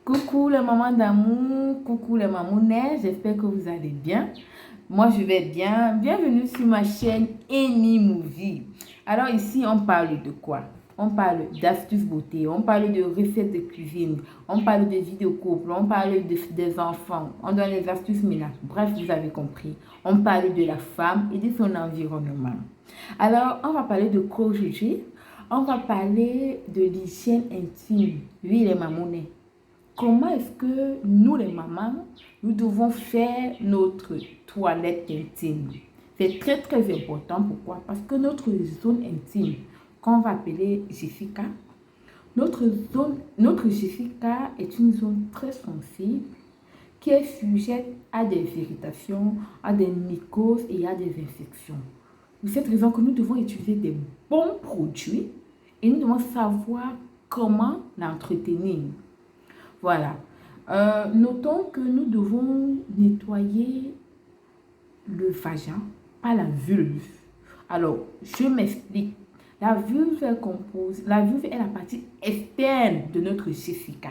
Coucou les mamans d'amour, coucou les mamounets, j'espère que vous allez bien. Moi je vais bien. Bienvenue sur ma chaîne Amy Movie. Alors ici on parle de quoi? On parle d'astuces beauté, on parle de recettes de cuisine, on parle de vidéos couple, on parle des enfants, on donne les astuces ménage. Bref, vous avez compris. On parle de la femme et de son environnement. Alors on va parler de quoi aujourd'hui? On va parler de l'hygiène intime. Oui les mamounets. Comment est-ce que nous, les mamans, nous devons faire notre toilette intime? C'est très, très important. Pourquoi? Parce que notre zone intime, qu'on va appeler Jessica, notre Jessica est une zone très sensible qui est sujette à des irritations, à des mycoses et à des infections. C'est cette raison que nous devons utiliser des bons produits et nous devons savoir comment l'entretenir. Voilà. Notons que nous devons nettoyer le vagin, pas la vulve. Alors, je m'explique. La vulve est la partie externe de notre Jessica,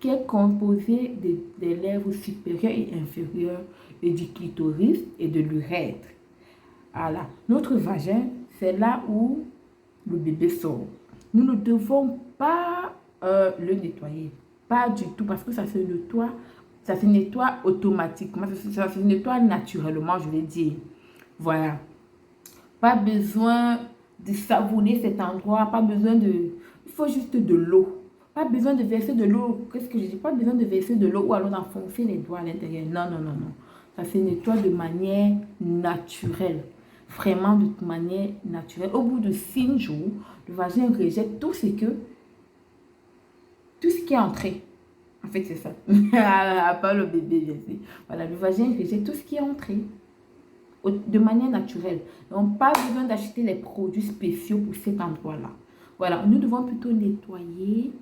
qui est composée des lèvres supérieures et inférieures et du clitoris et de l'urètre. Voilà. Notre vagin, c'est là où le bébé sort. Nous ne devons pas le nettoyer. Pas du tout, parce que ça se nettoie automatiquement, ça se nettoie naturellement, je vais dire. Voilà. Pas besoin de savonner cet endroit, pas besoin de... Il faut juste de l'eau. Pas besoin de verser de l'eau. Qu'est-ce que je dis? Pas besoin de verser de l'eau ou alors d'enfoncer les doigts à l'intérieur. Non, non, non, non. Ça se nettoie de manière naturelle. Vraiment de manière naturelle. Au bout de 5 jours, le vagin rejette tout ce qui est entré. En fait, c'est ça. À part le bébé, bien sûr. Voilà, le vagin rejette tout ce qui est entré de manière naturelle. Donc, pas besoin d'acheter les produits spéciaux pour cet endroit-là. Voilà, nous devons plutôt nettoyer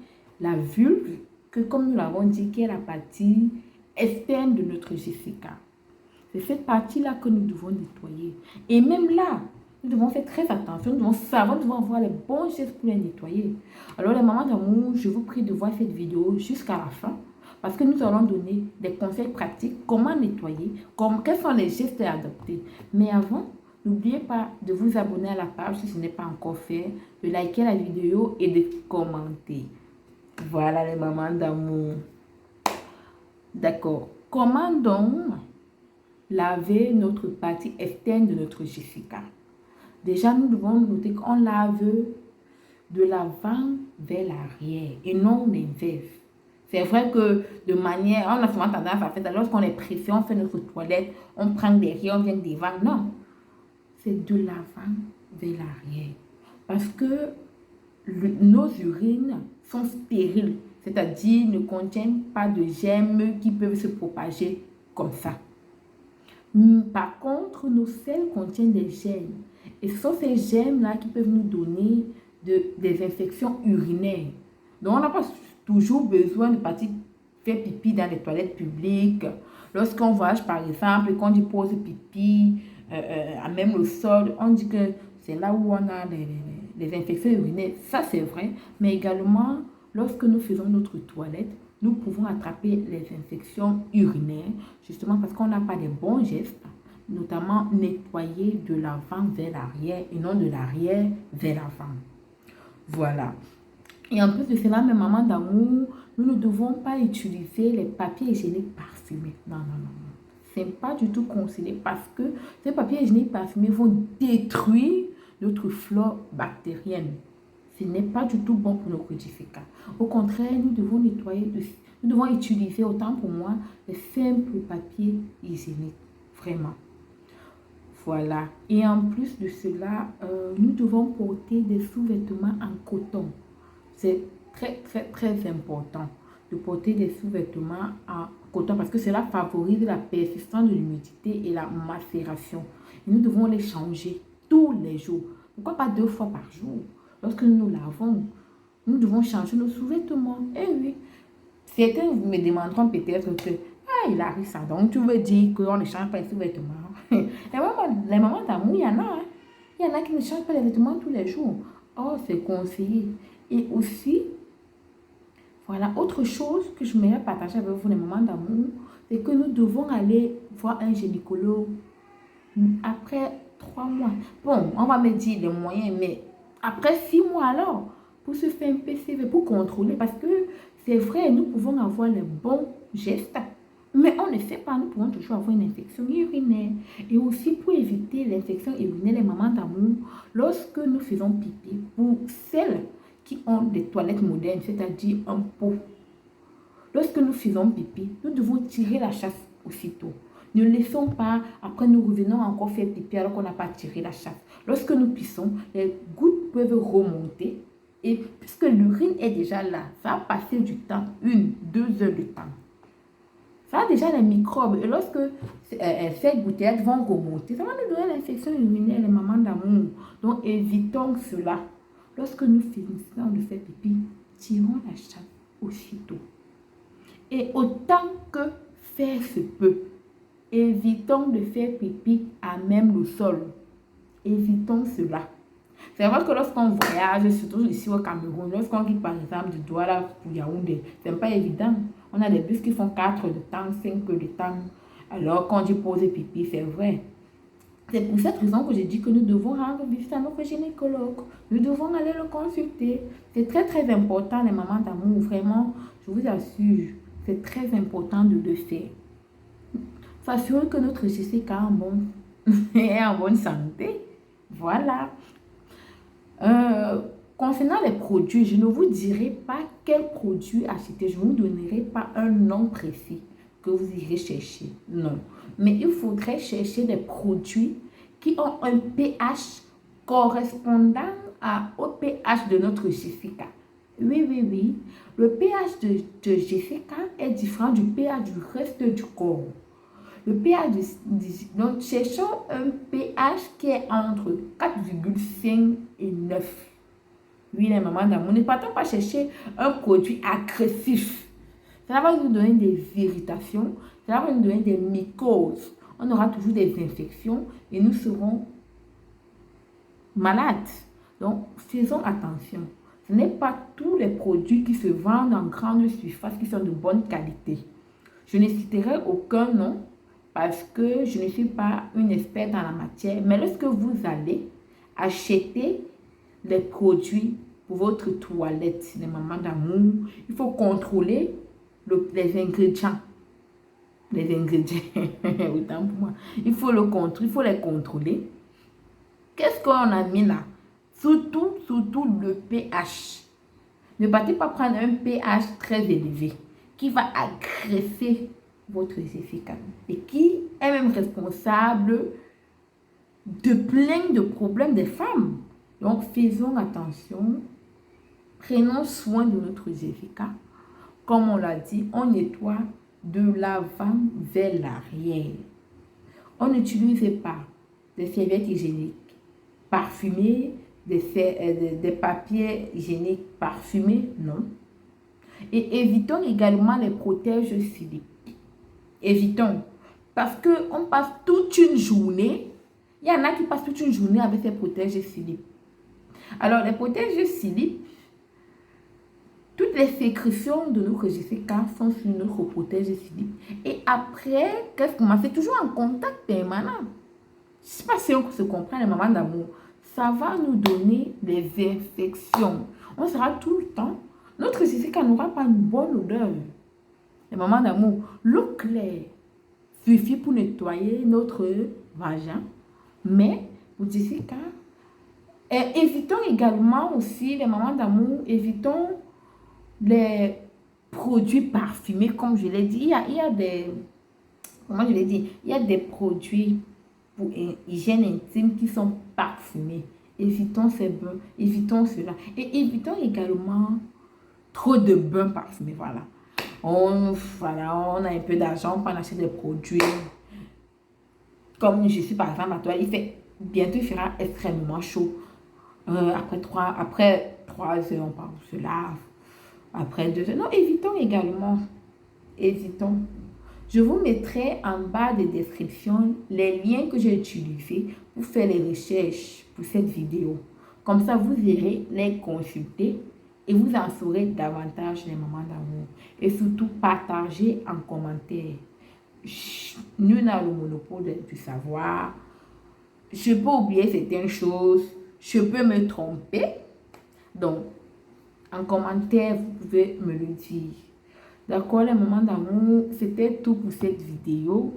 la vulve, que comme nous l'avons dit, qui est la partie externe de notre Jessica. C'est cette partie-là que nous devons nettoyer. Et même là, nous devons faire très attention, nous devons savoir, nous devons avoir les bons gestes pour les nettoyer. Alors les mamans d'amour, je vous prie de voir cette vidéo jusqu'à la fin, parce que nous allons donner des conseils pratiques, comment nettoyer, quels sont les gestes à adopter. Mais avant, n'oubliez pas de vous abonner à la page si ce n'est pas encore fait, de liker la vidéo et de commenter. Voilà les mamans d'amour. D'accord. Comment donc laver notre partie externe de notre Jessica? Déjà, nous devons noter qu'on lave de l'avant vers l'arrière et non l'inverse. C'est vrai que de manière, on a souvent tendance à faire, lorsqu'on est pressé, on fait notre toilette, on prend derrière, on vient devant. Non, c'est de l'avant vers l'arrière. Parce que nos urines sont stériles, c'est-à-dire ne contiennent pas de germes qui peuvent se propager comme ça. Par contre, nos selles contiennent des germes. Et ce sont ces germes-là qui peuvent nous donner des infections urinaires. Donc, on n'a pas toujours besoin de partir faire pipi dans les toilettes publiques. Lorsqu'on voyage, par exemple, qu'on dépose pipi, à même le sol, on dit que c'est là où on a les infections urinaires. Ça, c'est vrai. Mais également, lorsque nous faisons notre toilette, nous pouvons attraper les infections urinaires, justement parce qu'on n'a pas les bons gestes, notamment nettoyer de l'avant vers l'arrière et non de l'arrière vers l'avant. Voilà. Et en plus de cela, mes mamans d'amour, nous ne devons pas utiliser les papiers hygiéniques parfumés. Non, non, non, non. Ce n'est pas du tout conseillé parce que ces papiers hygiéniques parfumés vont détruire notre flore bactérienne. Ce n'est pas du tout bon pour nos codificats. Au contraire, nous devons nettoyer, nous devons utiliser, autant pour moi, les simples papiers hygiéniques. Vraiment. Voilà. Et en plus de cela, nous devons porter des sous-vêtements en coton. C'est très, très, très important de porter des sous-vêtements en coton parce que cela favorise la persistance de l'humidité et la macération. Et nous devons les changer tous les jours. Pourquoi pas 2 fois par jour? Lorsque nous nous lavons, nous devons changer nos sous-vêtements. Eh oui, certains me demanderont peut-être que il arrive ça. Donc, tu veux dire qu'on ne change pas les sous-vêtements. Les mamans d'amour, il y en a. Hein? Il y en a qui ne changent pas les vêtements tous les jours. Oh, c'est conseillé. Et aussi, Voilà, autre chose que je voudrais partager avec vous, les moments d'amour, c'est que nous devons aller voir un gynécologue après 3 mois. Bon, on va me dire les moyens, mais après 6 mois alors, pour se faire un PCV, pour contrôler, parce que c'est vrai, nous pouvons avoir les bons gestes, mais on ne sait pas, nous pouvons toujours avoir une infection urinaire. Et aussi pour éviter l'infection urinaire, les mamans d'amour, lorsque nous faisons pipi, pour celles qui ont des toilettes modernes, c'est-à-dire un pot, lorsque nous faisons pipi, nous devons tirer la chasse aussitôt. Ne laissons pas, après nous revenons encore faire pipi alors qu'on n'a pas tiré la chasse. Lorsque nous pissons, les gouttes peuvent remonter et puisque l'urine est déjà là, ça va passer du temps, 1-2 heures de temps. Ça a déjà les microbes et lorsque ces gouttelettes vont remonter, ça va nous donner l'infection urinaire, les mamans d'amour. Donc évitons cela. Lorsque nous finissons de faire pipi, tirons la chasse aussitôt. Et autant que faire se peut, évitons de faire pipi à même le sol. Évitons cela. C'est vrai que lorsqu'on voyage, surtout ici au Cameroun, lorsqu'on quitte par exemple du Douala pour Yaoundé, c'est pas évident. On a des bus qui font 4 de temps, 5 de temps. Alors quand je pose pipi, c'est vrai. C'est pour cette raison que j'ai dit que nous devons rendre visite à notre gynécologue. Nous devons aller le consulter. C'est très très important, les mamans d'amour. Vraiment, je vous assure, c'est très important de le faire. S'assurer que notre Jessica est en bonne santé. Voilà. Concernant les produits, je ne vous dirai pas quel produit acheter. Je ne vous donnerai pas un nom précis que vous irez chercher. Non. Mais il faudrait chercher des produits qui ont un pH correspondant au pH de notre Jessica. Oui, oui, oui. Le pH de Jessica est différent du pH du reste du corps. Le pH donc cherchons un pH qui est entre 4,5 et 9. Oui, les mamans d'amour, ne partons pas chercher un produit agressif. Ça va nous donner des irritations, ça va nous donner des mycoses. On aura toujours des infections et nous serons malades. Donc, faisons attention. Ce n'est pas tous les produits qui se vendent en grande surface qui sont de bonne qualité. Je ne citerai aucun nom parce que je ne suis pas une experte en la matière. Mais lorsque vous allez acheter les produits pour votre toilette, les mamans d'amour, il faut contrôler les ingrédients. Les ingrédients, autant pour moi. Il faut les contrôler. Qu'est-ce qu'on a mis là? Surtout le pH. Ne partez pas prendre un pH très élevé qui va agresser votre Jessica et qui est même responsable de plein de problèmes des femmes. Donc, faisons attention. Prenons soin de notre Jessica. Comme on l'a dit, on nettoie de l'avant vers l'arrière. On n'utilise pas des serviettes hygiéniques parfumées, des papiers hygiéniques parfumés, non. Et évitons également les protèges Philippe. Évitons. Parce qu'on passe toute une journée. Il y en a qui passent toute une journée avec ces protèges Philippe. Alors, les protèges Philippe, toutes les sécrétions de notre Jessica sont sur notre protège Philippe. Et après, qu'est-ce qu'on fait? Toujours en contact permanent. Je ne sais pas si on se comprend, les mamans d'amour. Ça va nous donner des infections. On sera tout le temps. Notre Jessica n'aura pas une bonne odeur. Les mamans d'amour, l'eau claire suffit pour nettoyer notre vagin. Mais pour Jessica, évitons également aussi, les mamans d'amour, évitons les produits parfumés, comme je l'ai dit. Il y a des, comment je l'ai dit, il y a des produits pour hygiène intime qui sont parfumés. Évitons ces bains, évitons cela. Et évitons également trop de bains parfumés, voilà. On a un peu d'argent, on peut en acheter des produits. Comme je suis par exemple à toi, bientôt il fera extrêmement chaud. Après 3 heures, on se lave. Après 2 heures. Non, évitons également. Évitons. Je vous mettrai en bas de description les liens que j'ai utilisés pour faire les recherches pour cette vidéo. Comme ça, vous irez les consulter et vous en saurez davantage les moments d'amour. Et surtout, partagez en commentaire. Nul n'a le monopole du savoir. Je peux oublier certaines choses. Je peux me tromper. Donc, en commentaire, vous pouvez me le dire. D'accord, les moments d'amour, c'était tout pour cette vidéo.